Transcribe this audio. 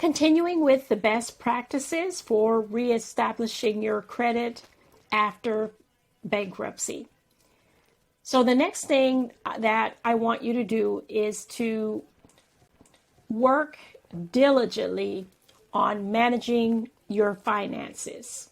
Continuing with the best practices for reestablishing your credit after bankruptcy. So the next thing that I want you to do is to work diligently on managing your finances.